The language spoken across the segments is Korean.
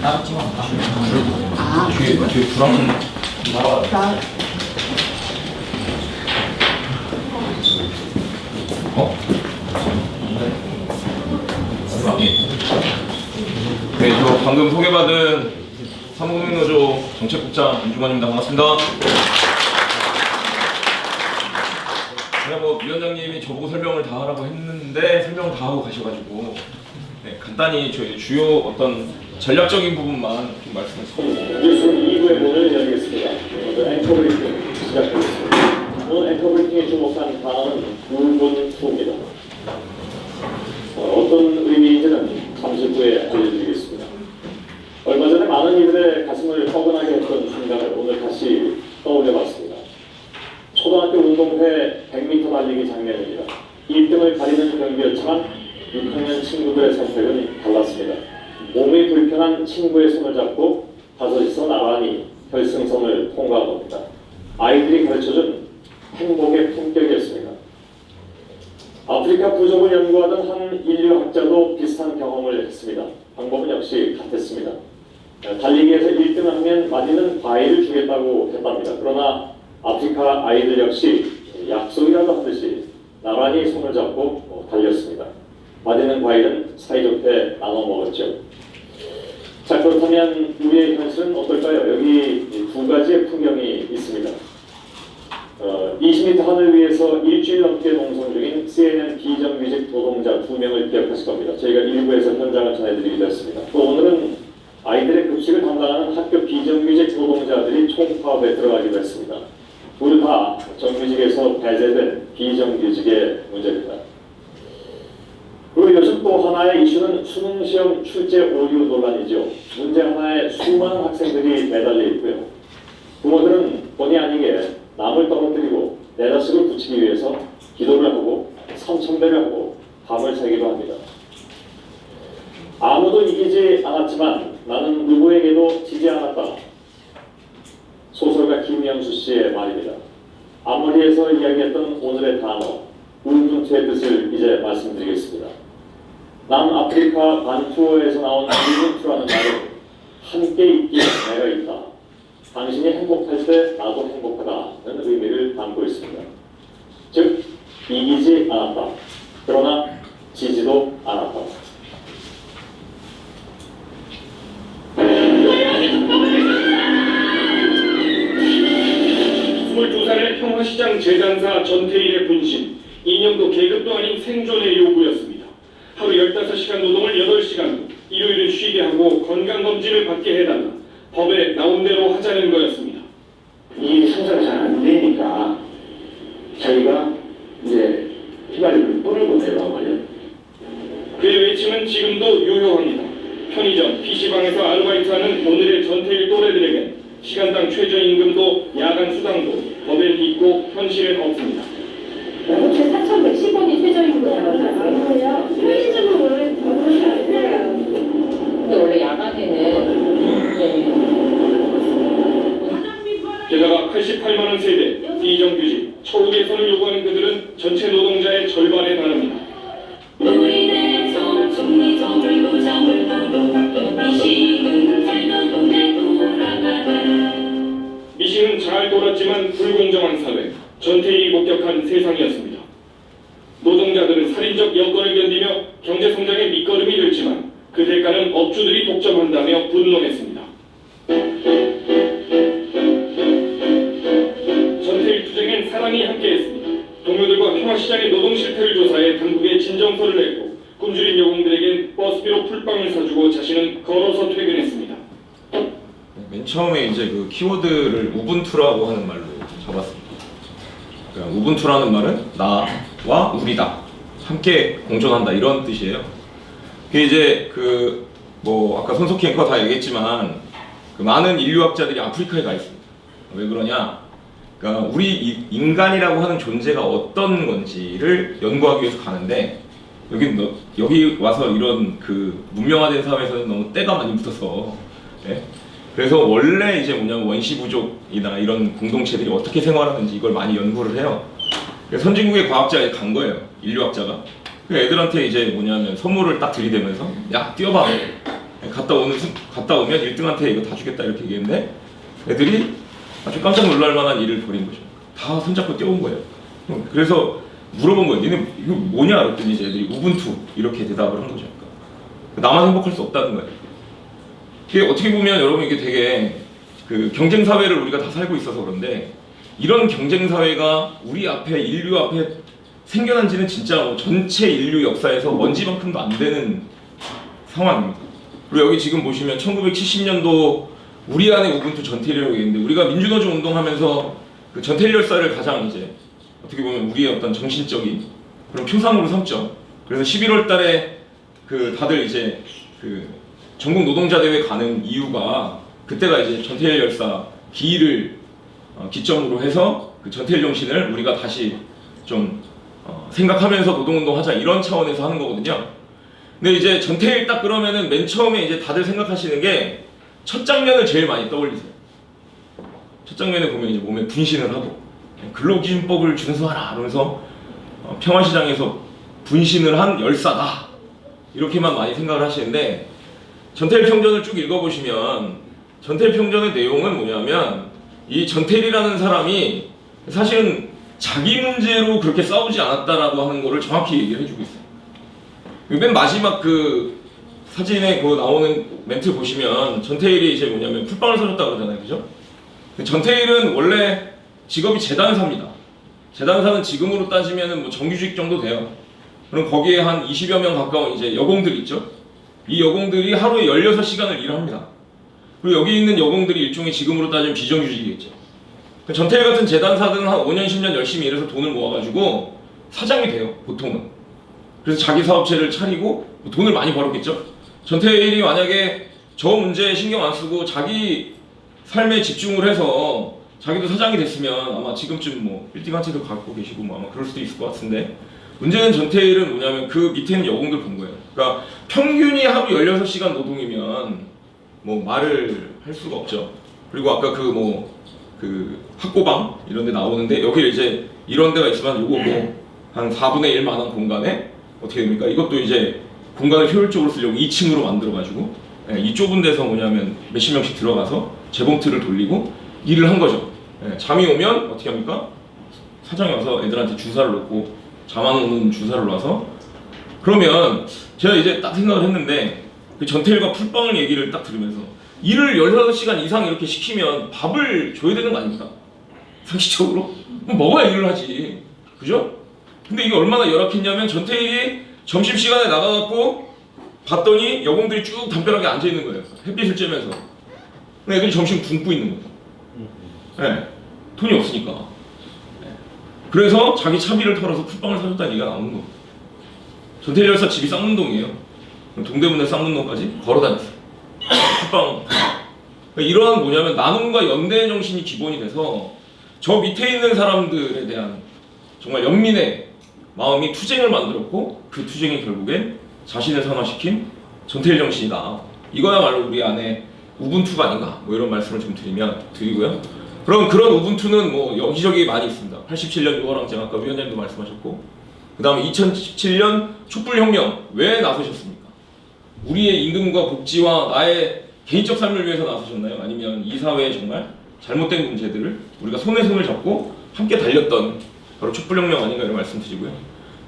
따로 찍어. 아, 뒤에 불안. 나 어? 네, 저 방금 소개받은 사무국민노조 정책국장 임중환입니다. 반갑습니다. 그냥 뭐 위원장님이 저보고 설명을 다 하라고 했는데 설명을 다 하고 가셔가지고 네, 간단히 저희 주요 어떤 전략적인 부분만 좀 말씀드리겠습니다. 뉴스 2부의 문을 열겠습니다. 먼저 앵커 브리핑 시작하겠습니다. 오늘 앵커 브리핑에 주목한 단어는 우분투입니다. 어떤 의미인지는 잠시 후에 알려드리겠습니다. 얼마 전에 많은 이들의 가슴을 뻐근하게 했던 순간을 오늘 다시 떠올려봤습니다. 초등학교 운동회 100m 달리기 장면입니다. 1등을 가리는 경기였지만 6학년 친구들의 선택은 달랐습니다. 몸이 불편한 친구의 손을 잡고 다섯이서 나란히 결승선을 통과한 겁니다. 아이들이 가르쳐준 행복의 품격이었습니다. 아프리카 부족을 연구하던 한 인류학자도 비슷한 경험을 했습니다. 방법은 역시 같았습니다. 달리기에서 1등을 하면 마디는 과일을 주겠다고 했답니다. 그러나 아프리카 아이들 역시 약속이라도 하듯이 나란히 손을 잡고 달렸습니다. 마디는 과일은 사이좋게 나눠 먹었죠. 자, 그렇다면 우리의 현실은 어떨까요? 여기 두 가지의 풍경이 있습니다. 20m 하늘 위에서 일주일 넘게 농성 중인 CNN 비정규직 노동자 2명을 기억하실 겁니다. 저희가 일부에서 현장을 전해드리기도 했습니다. 또 오늘은 아이들의 급식을 담당하는 학교 비정규직 노동자들이 총파업에 들어가기도 했습니다. 둘 다 정규직에서 배제된 비정규직의 문제입니다. 그리고 요즘 또 하나의 이슈는 수능시험 출제 오류 논란이죠. 문제 하나에 수많은 학생들이 매달려 있고요. 부모들은 본의 아니게 남을 떨어뜨리고 내 자식을 붙이기 위해서 기도를 하고 삼천배를 하고 밤을 새기도 합니다. 아무도 이기지 않았지만 나는 누구에게도 지지 않았다. 소설가 김영수 씨의 말입니다. 앞머리에서 이야기했던 오늘의 단어 우분투의 뜻을 이제 말씀드리겠습니다. 남아프리카 반투어에서 나온 우분투라는 말은 함께 있기에 내가 있다. 당신이 행복할 때 나도 행복하다는 의미를 담고 있습니다. 즉 이기지 않았다. 그러나 지지도 않았다. 22살의 평화시장 재단사 전태일의 분신, 이념도 계급도 아닌 생존의 요구였습니다. 하루 15시간 노동을 8시간, 일요일은 쉬게 하고 건강검진을 받게 해달라. 법에 나온 대로 하자는 거였습니다. 이 상사가 잘 안 되니까 저희가 이제 휘발유를 뿌리고 내려와 말이에요. 그의 외침은 지금도 유효합니다. 편의점, PC방에서 아르바이트하는 오늘의 전태일 또래들에겐 시간당 최저임금도 야간 수당도 법엔 있고 현실엔 없습니다. 제 4,110원이 최저임금이라고 하더라고요. 편의점은 원래 더 그렇게 안 돼요. 근데 원래 야간에는 게다가 88만 원 세대, 비정규직, 처우 개선을 요구하는 그들은 전체 노동자의 절반에 달합니다. 우리네 정리정을 노정을 도도 미식은 살던 동네 돌아가다. 미싱은 잘 돌았지만 불공정한 사회, 전태일이 목격한 세상이었습니다. 노동자들은 살인적 여건을 견디며 경제성장의 밑거름이 됐지만 그 대가는 업주들이 독점한다며 분노했습니다. 전태일 투쟁엔 사랑이 함께했습니다. 동료들과 평화시장의 노동 실태를 조사해 당국에 진정서를 냈고 굶주린 여공들에겐 버스비로 풀빵을 사주고 자신은 걸어서 퇴근했습니다. 맨 처음에 이제 그 키워드를 우분투라고 하는 말로 잡았습니다. 그러니까 우분투라는 말은 나와 우리다, 함께 공존한다 이런 뜻이에요. 그게 이제 그 뭐 아까 손석희 앵커가 다 얘기했지만 그 많은 인류학자들이 아프리카에 가 있습니다. 왜 그러냐? 그러니까 우리 인간이라고 하는 존재가 어떤 건지를 연구하기 위해서 가는데 여기 와서 이런 그 문명화된 사회에서는 너무 때가 많이 붙어서 예? 그래서 원래 이제 뭐냐면 원시부족이나 이런 공동체들이 어떻게 생활하는지 이걸 많이 연구를 해요. 그래서 선진국의 과학자에 간 거예요, 인류학자가. 그 애들한테 이제 뭐냐면 선물을 딱 들이대면서 야 뛰어봐, 갔다 오면 1등한테 이거 다 주겠다 이렇게 얘기했는데 애들이 아주 깜짝 놀랄 만한 일을 벌인 거죠. 다 손잡고 뛰어온 거예요. 그래서 물어본 거예요. 니네 이거 뭐냐? 그랬더니 이제 애들이 우분투 이렇게 대답을 한 거죠. 그러니까 나만 행복할 수 없다는 거예요. 이게 어떻게 보면 여러분 이게 되게 그 경쟁 사회를 우리가 다 살고 있어서 그런데 이런 경쟁 사회가 우리 앞에 인류 앞에 생겨난 지는 진짜 뭐 전체 인류 역사에서 먼지만큼도 안 되는 상황입니다. 그리고 여기 지금 보시면 1970년도 우리 안에 우분투 전태일이라고 있는데 우리가 민주노조 운동하면서 그 전태일 열사를 가장 이제 어떻게 보면 우리의 어떤 정신적인 그런 표상으로 삼죠. 그래서 11월 달에 그 다들 이제 그 전국 노동자 대회 가는 이유가 그때가 이제 전태일 열사 기일을 기점으로 해서 그 전태일 정신을 우리가 다시 좀 생각하면서 노동운동 하자 이런 차원에서 하는 거거든요. 근데 이제 전태일 딱 그러면은 맨 처음에 이제 다들 생각하시는 게 첫 장면을 제일 많이 떠올리세요. 첫 장면에 보면 이제 몸에 분신을 하고 근로기준법을 준수하라 그러면서 평화시장에서 분신을 한 열사다 이렇게만 많이 생각을 하시는데 전태일 평전을 쭉 읽어보시면 전태일 평전의 내용은 뭐냐면 이 전태일이라는 사람이 사실은 자기 문제로 그렇게 싸우지 않았다라고 하는 거를 정확히 얘기를 해주고 있어요. 맨 마지막 그 사진에 그 나오는 멘트 보시면 전태일이 이제 뭐냐면 풀빵을 사줬다 그러잖아요, 그죠? 전태일은 원래 직업이 재단사입니다. 재단사는 지금으로 따지면은 뭐 정규직 정도 돼요. 그럼 거기에 한 20여 명 가까운 이제 여공들 있죠? 이 여공들이 하루에 16시간을 일을 합니다. 그리고 여기 있는 여공들이 일종의 지금으로 따지면 비정규직이겠죠. 전태일 같은 재단사들은 한 5년, 10년 열심히 일해서 돈을 모아가지고 사장이 돼요, 보통은. 그래서 자기 사업체를 차리고 돈을 많이 벌었겠죠? 전태일이 만약에 저 문제에 신경 안 쓰고 자기 삶에 집중을 해서 자기도 사장이 됐으면 아마 지금쯤 뭐 빌딩 한 채도 갖고 계시고 뭐 아마 그럴 수도 있을 것 같은데 문제는 전태일은 뭐냐면 그 밑에 있는 여공들 본 거예요. 그러니까 평균이 하루 16시간 노동이면 뭐 말을 할 수가 없죠. 그리고 아까 그 학고방 이런 데 나오는데 여기 이제 이런 데가 있으면 요거 뭐 한 4분의 1 만한 공간에 어떻게 됩니까? 이것도 이제 공간을 효율적으로 쓰려고 2층으로 만들어가지고 이 좁은 데서 뭐냐면 몇십 명씩 들어가서 재봉틀을 돌리고 일을 한 거죠. 잠이 오면 어떻게 합니까? 사장이 와서 애들한테 주사를 놓고 잠 안 오는 주사를 놔서 그러면 제가 이제 딱 생각을 했는데 그 전태일과 풀빵을 얘기를 딱 들으면서 일을 16시간 이상 이렇게 시키면 밥을 줘야 되는 거 아닙니까? 상식적으로? 먹어야 일을 하지. 그죠? 근데 이게 얼마나 열악했냐면 전태일이 점심시간에 나가갖고 봤더니 여공들이 쭉 담벼락에 앉아있는 거예요. 햇빛을 쬐면서. 근데 애들이 점심 굶고 있는 거예요. 네. 돈이 없으니까. 네. 그래서 자기 차비를 털어서 풀빵을 사줬다는 얘기가 나오는 거예요. 전태일 열사 집이 쌍문동이에요. 동대문에 쌍문동까지 걸어다녔어요. 풀빵. 그러니까 이러한 뭐냐면 나눔과 연대 정신이 기본이 돼서 저 밑에 있는 사람들에 대한 정말 연민의 마음이 투쟁을 만들었고 그 투쟁이 결국엔 자신을 산화시킨 전태일 정신이다. 이거야말로 우리 안에 우분투가 아닌가 뭐 이런 말씀을 좀 드리고요. 그럼 그런 우분투는 뭐 여기저기 많이 있습니다. 87년 유월항쟁 아까 위원장님도 말씀하셨고 그 다음에 2017년 촛불혁명 왜 나서셨습니까? 우리의 임금과 복지와 나의 개인적 삶을 위해서 나서셨나요? 아니면 이 사회의 정말 잘못된 문제들을 우리가 손에 손을 잡고 함께 달렸던 바로 촛불혁명 아닌가 이런 말씀드리고요.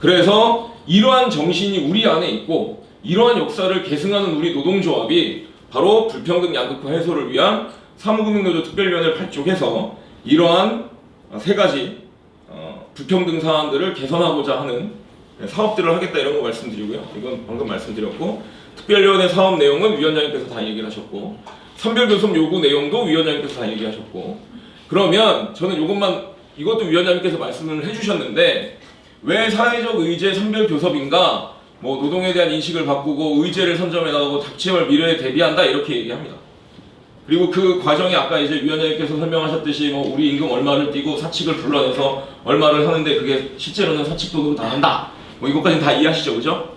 그래서 이러한 정신이 우리 안에 있고 이러한 역사를 계승하는 우리 노동조합이 바로 불평등 양극화 해소를 위한 사무금융노조 특별위원회를 발족해서 이러한 세 가지 불평등 사안들을 개선하고자 하는 사업들을 하겠다 이런 거 말씀드리고요. 이건 방금 말씀드렸고 특별위원회 사업 내용은 위원장님께서 다 얘기를 하셨고 선별교섭 요구 내용도 위원장님께서 다 얘기하셨고 그러면 저는 이것도 위원장님께서 말씀을 해주셨는데 왜 사회적 의제 선별교섭인가 뭐 노동에 대한 인식을 바꾸고 의제를 선점해 나가고 닥치올 미래에 대비한다 이렇게 얘기합니다. 그리고 그 과정이 아까 이제 위원장님께서 설명하셨듯이 뭐 우리 임금 얼마를 띄고 사칙을 불러내서 얼마를 하는데 그게 실제로는 사칙돈으로 다 한다 뭐 이것까지는 다 이해하시죠, 그죠?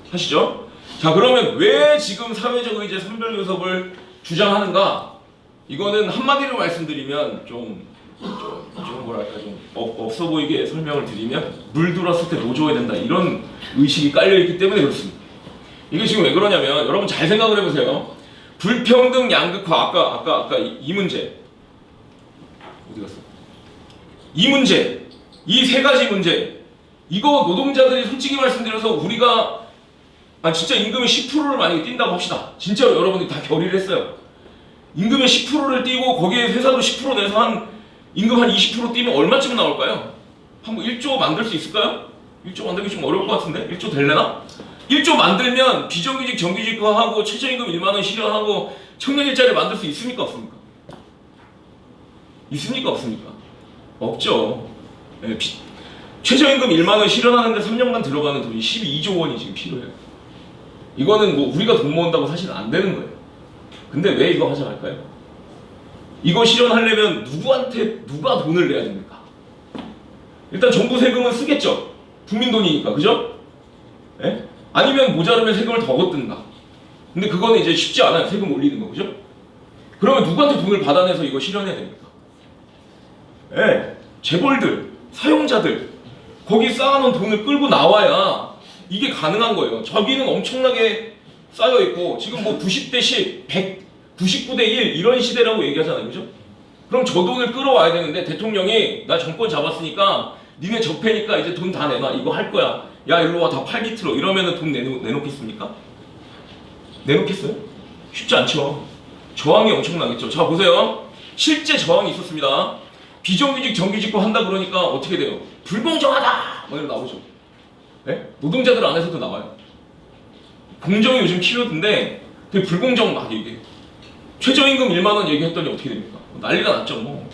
하시죠? 자 그러면 왜 지금 사회적 의제 선별교섭을 주장하는가? 이거는 한마디로 말씀드리면 좀 뭐랄까 좀 없어 보이게 설명을 드리면 물 들었을 때 노조해야 된다 이런 의식이 깔려 있기 때문에 그렇습니다. 이게 지금 왜 그러냐면 여러분 잘 생각을 해보세요. 불평등 양극화 아까 이 문제 어디 갔어? 이 문제 이 세 가지 문제 이거 노동자들이 솔직히 말씀드려서 우리가 진짜 임금의 10%를 만약에 뛴다고 합시다. 진짜 여러분들이 다 결의를 했어요. 임금의 10%를 띄고 거기에 회사도 10% 내서 한 임금 한 20% 뛰면 얼마쯤 나올까요? 한번 1조 만들 수 있을까요? 1조 만들기 좀 어려울 것 같은데? 1조 될래나? 1조 만들면 비정규직 정규직화하고 최저임금 1만 원 실현하고 청년 일자리 만들 수 있습니까? 없습니까? 있습니까? 없습니까? 없죠. 네, 최저임금 1만 원 실현하는데 3년간 들어가는 돈이 12조 원이 지금 필요해요. 이거는 뭐 우리가 돈 모은다고 사실 안 되는 거예요. 근데 왜 이거 하자 할까요? 이거 실현하려면 누구한테 누가 돈을 내야 됩니까? 일단 정부 세금은 쓰겠죠. 국민 돈이니까, 그죠? 예? 아니면 모자르면 세금을 더 걷든가. 근데 그거는 이제 쉽지 않아요. 세금 올리는 거, 그죠? 그러면 누구한테 돈을 받아내서 이거 실현해야 됩니까? 예, 재벌들, 사용자들, 거기 쌓아놓은 돈을 끌고 나와야 이게 가능한 거예요. 저기는 엄청나게 쌓여있고, 지금 뭐 90대 10, 99대 1 이런 시대라고 얘기하잖아요, 그죠? 그럼 저 돈을 끌어와야 되는데 대통령이 나 정권 잡았으니까 니네 적폐니까 이제 돈 다 내놔. 이거 할 거야. 야, 일로 와. 다 팔비틀어. 이러면은 돈 내놓겠습니까? 내놓겠어요? 쉽지 않죠. 저항이 엄청나겠죠. 자, 보세요. 실제 저항이 있었습니다. 비정규직 정규직화 한다 그러니까 어떻게 돼요? 불공정하다! 뭐 이런 나오죠. 네? 노동자들 안에서도 나와요. 공정이 요즘 키워드인데 되게 불공정 막 얘기해요. 최저임금 1만 원 얘기했더니 어떻게 됩니까? 난리가 났죠. 뭐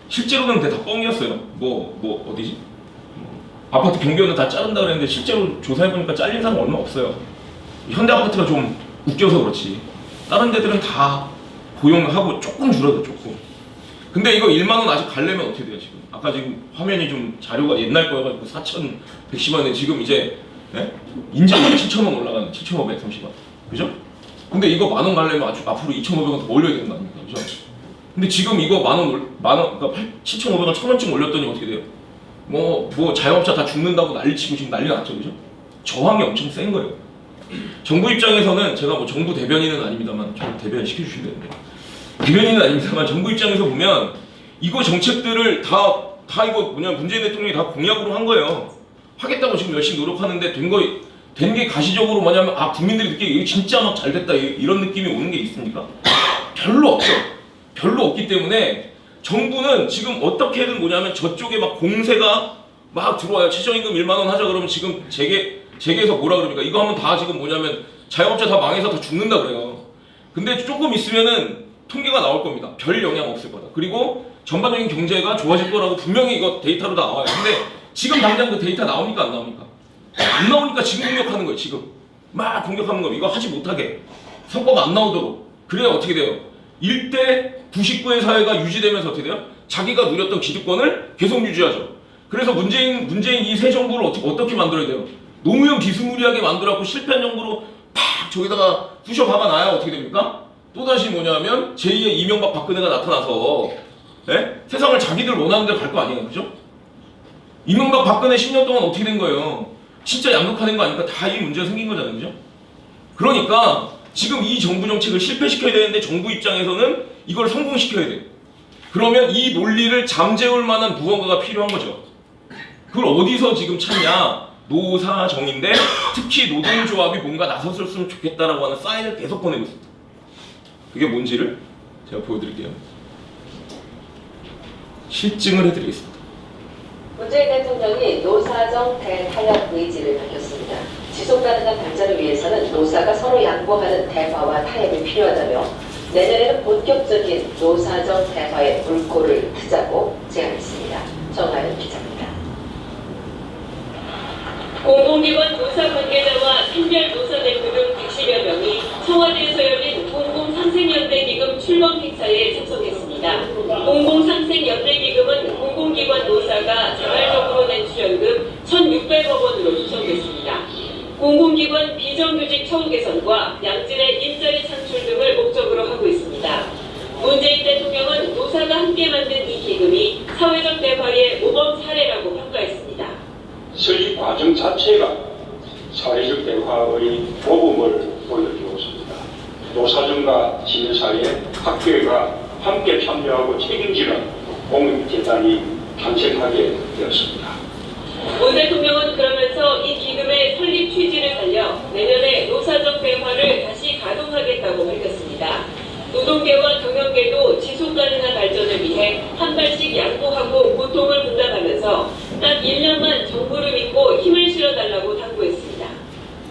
실제로는 다 뻥이었어요. 뭐 어디지? 아파트 경비원은 다 자른다 그랬는데 실제로 조사해보니까 잘린 사람 얼마 없어요. 현대아파트가 좀 웃겨서 그렇지 다른 데들은 다 고용하고 조금 줄어도 조금. 근데 이거 1만 원 아직 가려면 어떻게 돼요 지금? 아까 지금 화면이 좀 자료가 옛날 거여가지고 4,110원에 지금 이제 인제 7,000원 올라가는 7,530원. 그죠? 근데 이거 만 원 가려면 아주 앞으로 2,500원 더 올려야 되는 거 아닙니까? 그죠? 근데 지금 이거 만 원, 그러니까 7,500원 1,000원쯤 올렸더니 어떻게 돼요? 뭐 자영업자 다 죽는다고 난리치고 지금 난리 났죠, 그죠? 저항이 엄청 센 거예요. 정부 입장에서는 제가 뭐 정부 대변인은 아닙니다만, 저 대변인 시켜주시면 되는데, 대변인은 아닙니다만 정부 입장에서 보면 이거 정책들을 다 이거 문재인 대통령이 다 공약으로 한 거예요. 하겠다고 지금 열심히 노력하는데 된 게 가시적으로 뭐냐면 국민들이 느끼기 이거 진짜 막 잘 됐다 이런 느낌이 오는 게 있습니까? 별로 없죠. 별로 없기 때문에 정부는 지금 어떻게든 뭐냐면 저쪽에 막 공세가 막 들어와요. 최저임금 1만 원 하자 그러면 지금 재계에서 뭐라 그럽니까? 이거 하면 다 지금 뭐냐면 자영업자 다 망해서 다 죽는다 그래요. 근데 조금 있으면은 통계가 나올 겁니다. 별 영향 없을 거다. 그리고 전반적인 경제가 좋아질 거라고 분명히 이거 데이터로 다 나와요. 근데 지금 당장 그 데이터 나옵니까? 안 나옵니까? 안 나오니까 지금 공격하는 거예요. 지금 막 공격하는 거예요. 이거 하지 못하게 성과가 안 나오도록. 그래야 어떻게 돼요? 1대 99의 사회가 유지되면서 어떻게 돼요? 자기가 누렸던 기득권을 계속 유지하죠. 그래서 문재인 이 새 정부를 어떻게 만들어야 돼요? 노무현 비스무리하게 만들어갖고 실패한 정부로 팍 저기다가 부셔 박아놔야 어떻게 됩니까? 또다시 뭐냐면 제2의 이명박 박근혜가 나타나서 세상을 자기들 원하는 대로 갈 거 아니에요, 그죠? 이명박 박근혜 10년 동안 어떻게 된 거예요? 진짜 양극화된 거 아니까 다 이 문제가 생긴 거잖아요, 그죠? 그러니까 지금 이 정부 정책을 실패시켜야 되는데 정부 입장에서는 이걸 성공시켜야 돼요. 그러면 이 논리를 잠재울 만한 무언가가 필요한 거죠. 그걸 어디서 지금 찾냐? 노사정인데 특히 노동조합이 뭔가 나섰으면 좋겠다라고 하는 사인을 계속 보내고 있습니다. 그게 뭔지를 제가 보여드릴게요. 실증을 해드리겠습니다. 문재인 대통령이 노사정 대타협 의지를 밝혔습니다. 지속가능한 발전을 위해서는 노사가 서로 양보하는 대화와 타협이 필요하다며 내년에는 본격적인 노사정 대화에 물꼬를 트자고 제안했습니다. 정하는 기자입니다. 공공기관 노사 관계자와 산별 노사대표 등 110여 명이 청와대에서 열린 공공상생연대기금 출범 행사에 참석했습니다. 공공상생연대기금은 공공기관 노사가 자발적으로 낸 출연금 1,600억 원으로 구성됐습니다. 공공기관 비정규직 처우 개선과 양질의 일자리 창출 등을 목적으로 하고 있습니다. 문재인 대통령은 노사가 함께 만든 이 기금이 사회적 대화의 모범 사례라고 평가했습니다. 설립 과정 자체가 사회적 대화의 모범을 보여주었습니다. 노사정과 시민사회, 학교가 함께 참여하고 책임지는 공익재단이 탄생하게 되었습니다. 문 대통령은 그러면서 이 기금의 설립 취지를 살려 내년에 노사정 대화를 다시 가동하겠다고 밝혔습니다. 노동계와 경영계도 지속가능한 발전을 위해 한 발씩 양보하고 고통을 분담하면서 딱 1년만 정부를 믿고 힘을 실어달라고 당부했습니다.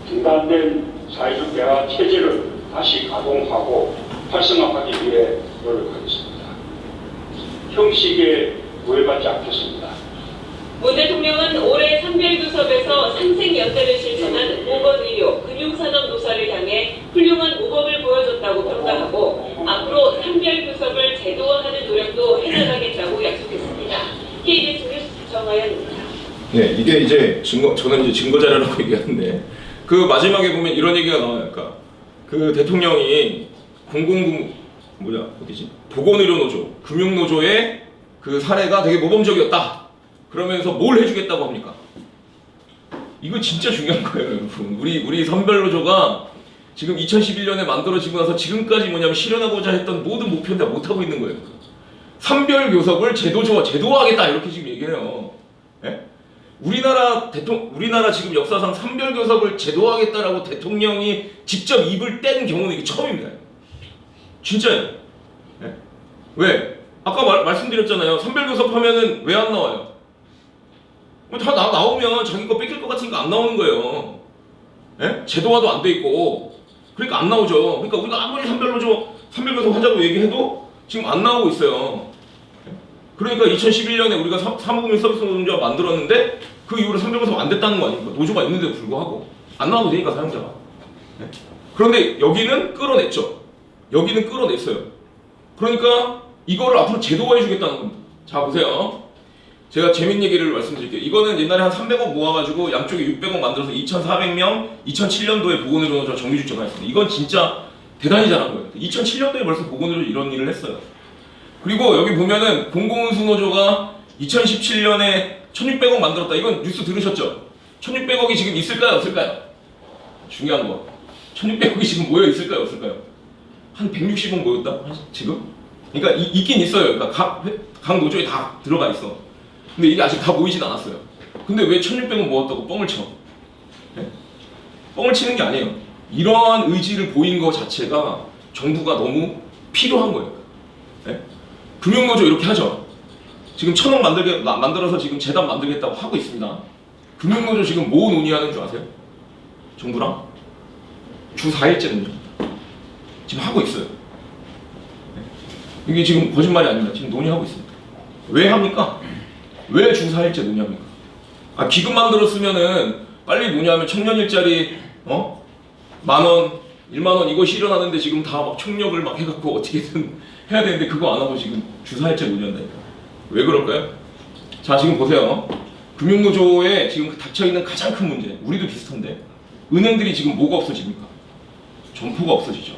중단된 사회적 대화 체제를 다시 가동하고 활성화하기 위해 노력하겠습니다. 형식에 구애받지 않겠습니다. 문 대통령은 올해 산별교섭에서 상생연대를 실천한 보건의료, 금융산업 노사를 향해 훌륭한 모범을 보여줬다고 평가하고 앞으로 산별교섭을 제도화하는 노력도 해나가겠다고 약속했습니다. KBS 뉴스 정하연입니다. 네, 이게 이제 저는 이제 증거 자료라고 얘기하는데 그 마지막에 보면 이런 얘기가 나와요. 그러니까 그 대통령이 보건의료노조, 금융노조의 그 사례가 되게 모범적이었다. 그러면서 뭘 해주겠다고 합니까? 이거 진짜 중요한 거예요, 여러분. 우리 선별노조가 지금 2011년에 만들어지고 나서 지금까지 뭐냐면 실현하고자 했던 모든 목표는 다 못하고 있는 거예요. 산별교섭을 제도화하겠다 이렇게 지금 얘기해요. 예? 우리나라 지금 역사상 산별교섭을 제도화하겠다라고 대통령이 직접 입을 뗀 경우는 이게 처음입니다. 진짜예요. 예? 왜? 아까 말씀드렸잖아요. 산별교섭 하면은 왜 안 나와요? 다 나오면 자기 거 뺏길 것 같으니까 안 나오는 거예요. 예? 제도화도 안 돼 있고 그러니까 안 나오죠. 그러니까 우리가 아무리 산별교섭 하자고 얘기해도 지금 안 나오고 있어요. 그러니까 2011년에 우리가 사무금융 서비스 노조가 만들었는데 그 이후로 산별교섭 안 됐다는 거 아닙니까? 노조가 있는데도 불구하고 안 나와도 되니까 사용자가. 예? 그런데 여기는 끌어냈죠. 여기는 끌어냈어요. 그러니까 이거를 앞으로 제도화해 주겠다는 겁니다. 자 보세요. 제가 재밌는 얘기를 말씀드릴게요. 이거는 옛날에 한 300억 모아가지고 양쪽에 600억 만들어서 2,400명 2007년도에 보건의료노조 정규직 전환했습니다. 이건 진짜 대단히 잘한 거예요. 2007년도에 벌써 보건의료 이런 일을 했어요. 그리고 여기 보면은 공공운수노조가 2017년에 1,600억 만들었다. 이건 뉴스 들으셨죠? 1,600억이 지금 있을까요? 없을까요? 중요한 거. 1,600억이 지금 모여 있을까요? 없을까요? 한 160억 모였다? 지금? 그러니까 있긴 있어요. 그러니까 각 노조에 다 들어가 있어. 근데 이게 아직 다 모이진 않았어요. 근데 왜 1,600억 모았다고 뻥을 쳐? 네? 뻥을 치는 게 아니에요. 이러한 의지를 보인 것 자체가 정부가 너무 필요한 거예요. 네? 금융노조 이렇게 하죠. 지금 1,000억 만들어서 지금 재단 만들겠다고 하고 있습니다. 금융노조 지금 뭐 논의하는 줄 아세요? 정부랑? 주 4일제는요. 지금 하고 있어요. 네? 이게 지금 거짓말이 아닙니다. 지금 논의하고 있습니다. 왜 합니까? 왜 주 4일제 논의합니까? 기금 만들었으면은 빨리 논의하면 청년 일자리 만원, 1만원 이거 실현하는데 지금 다 막 총력을 막 해갖고 어떻게든 해야 되는데 그거 안 하고 지금 주 4일제 논의한다니까. 왜 그럴까요? 자 지금 보세요. 금융노조에 지금 닥쳐있는 가장 큰 문제, 우리도 비슷한데 은행들이 지금 뭐가 없어집니까? 점포가 없어지죠.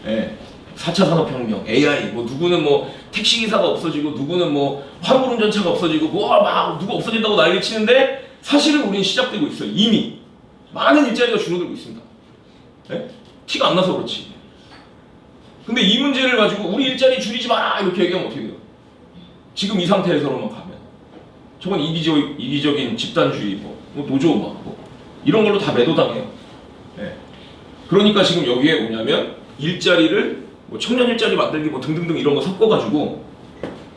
예. 4차 산업혁명, AI, 뭐 누구는 뭐 택시기사가 없어지고 누구는 뭐 화물운전차가 없어지고 뭐 막 누가 없어진다고 난리 치는데 사실은 우리는 시작되고 있어요. 이미 많은 일자리가 줄어들고 있습니다. 네? 티가 안 나서 그렇지. 근데 이 문제를 가지고 우리 일자리 줄이지 마라 이렇게 얘기하면 어떻게 돼요? 지금 이 상태에서로만 가면 저건 이기적인 집단주의 뭐 노조 뭐 이런 걸로 다 매도당해요. 네. 그러니까 지금 여기에 뭐냐면 일자리를 뭐 청년 일자리 만들기 뭐 등등등 이런 거 섞어가지고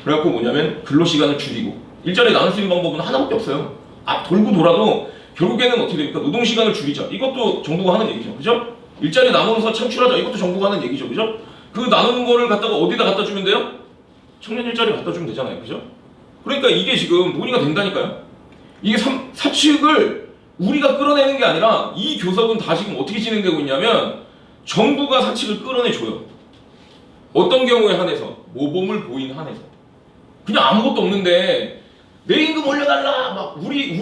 그래갖고 뭐냐면 근로시간을 줄이고 일자리 나눌 수 있는 방법은 하나밖에 없어요. 돌고 돌아도 결국에는 어떻게 됩니까? 노동시간을 줄이자. 이것도 정부가 하는 얘기죠. 그죠? 일자리 나누어서 창출하자. 이것도 정부가 하는 얘기죠. 그죠? 그 나누는 거를 갖다가 어디다 갖다 주면 돼요? 청년 일자리 갖다 주면 되잖아요. 그죠? 그러니까 이게 지금 논의가 된다니까요. 이게 사측을 우리가 끌어내는 게 아니라 이 교섭은 다 지금 어떻게 진행되고 있냐면 정부가 사측을 끌어내줘요. 어떤 경우에 한해서 모범을 보인 한해서 그냥 아무것도 없는데 내 임금 올려달라 막 우리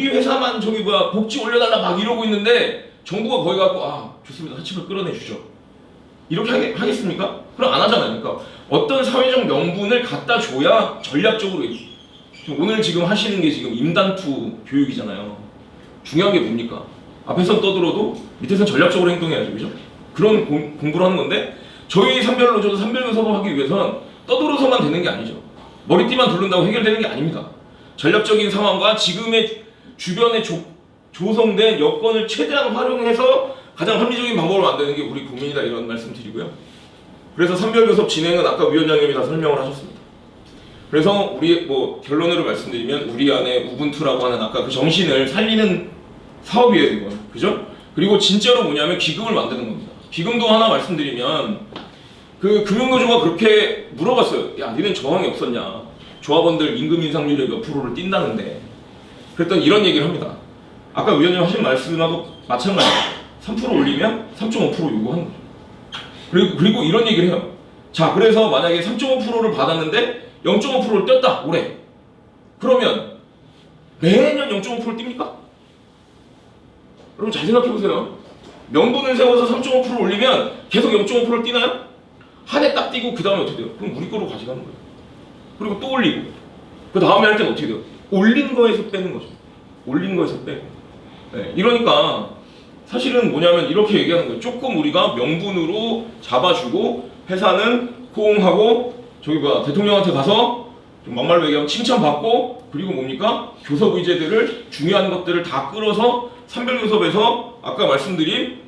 회사만 복지 올려달라 막 이러고 있는데 정부가 거기 갖고 좋습니다 사측을 끌어내주죠 이렇게 하겠습니까? 그럼 안 하잖아요. 그러니까 어떤 사회적 명분을 갖다 줘야 전략적으로 오늘 지금 하시는 게 지금 임단투 교육이잖아요. 중요한 게 뭡니까? 앞에선 떠들어도 밑에선 전략적으로 행동해야죠, 그죠? 그런 공부를 하는 건데 저희 산별노조도 산별교섭을 하기 위해선 떠들어서만 되는 게 아니죠. 머리띠만 두른다고 해결되는 게 아닙니다. 전략적인 상황과 지금의 주변에 조성된 여건을 최대한 활용해서 가장 합리적인 방법을 만드는 게 우리 고민이다 이런 말씀 드리고요. 그래서 산별교섭 진행은 아까 위원장님이 다 설명을 하셨습니다. 그래서 우리 뭐 결론으로 말씀드리면 우리 안에 우분투라고 하는 아까 그 정신을 살리는 사업이에요, 이건. 그죠? 그리고 진짜로 뭐냐면 기금을 만드는 겁니다. 기금도 하나 말씀드리면 그 금융노조가 그렇게 물어봤어요. 야, 니는 저항이 없었냐? 조합원들 임금 인상률이 몇 프로를 뛴다는데. 그랬더니 이런 얘기를 합니다. 아까 위원님 하신 말씀하고 마찬가지예요. 3% 올리면 3.5% 요구하는 거죠. 그리고 이런 얘기를 해요. 자, 그래서 만약에 3.5%를 받았는데 0.5%를 뗐다, 올해. 그러면 매년 0.5%를 띱니까? 여러분 잘 생각해보세요. 명분을 세워서 3.5% 올리면 계속 0.5%를 띄나요? 한 해 딱 띄고 그 다음에 어떻게 돼요? 그럼 우리 거로 가져가는 거예요. 그리고 또 올리고 그 다음에 할 때는 어떻게 돼요? 올린 거에서 빼는 거죠. 올린 거에서 빼고. 네, 이러니까 사실은 뭐냐면 이렇게 얘기하는 거예요. 조금 우리가 명분으로 잡아주고 회사는 호응하고 저기 대통령한테 가서 좀 막말로 얘기하면 칭찬받고 그리고 뭡니까? 교섭 의제들을 중요한 것들을 다 끌어서 산별교섭에서 아까 말씀드린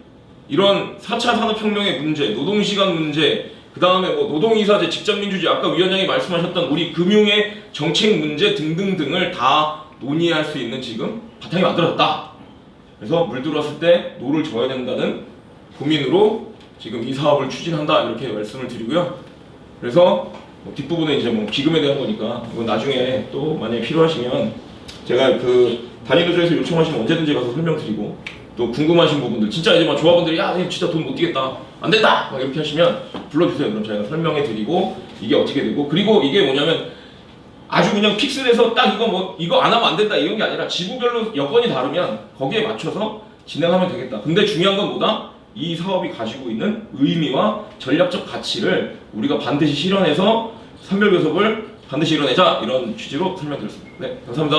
이런 4차 산업혁명의 문제, 노동시간 문제, 그 다음에 뭐 노동이사제, 직장민주주의, 아까 위원장이 말씀하셨던 우리 금융의 정책 문제 등등등을 다 논의할 수 있는 지금 바탕이 만들어졌다. 그래서 물들었을 때 노를 저어야 된다는 고민으로 지금 이 사업을 추진한다 이렇게 말씀을 드리고요. 그래서 뭐 뒷부분에 이제 뭐 기금에 대한 거니까 이건 나중에 또 만약에 필요하시면 제가 그 단위노조에서 요청하시면 언제든지 가서 설명드리고 또 궁금하신 부분들 진짜 이제 막 조합원들이 야 진짜 돈 못 뛰겠다 안 된다 막 이렇게 하시면 불러주세요. 그럼 저희가 설명해드리고 이게 어떻게 되고 그리고 이게 뭐냐면 아주 그냥 픽스돼서 딱 이거 안 하면 안 된다 이런 게 아니라 지부별로 여건이 다르면 거기에 맞춰서 진행하면 되겠다. 근데 중요한 건 뭐다? 이 사업이 가지고 있는 의미와 전략적 가치를 우리가 반드시 실현해서 산별교섭을 반드시 이뤄내자 이런 취지로 설명드렸습니다. 네, 감사합니다.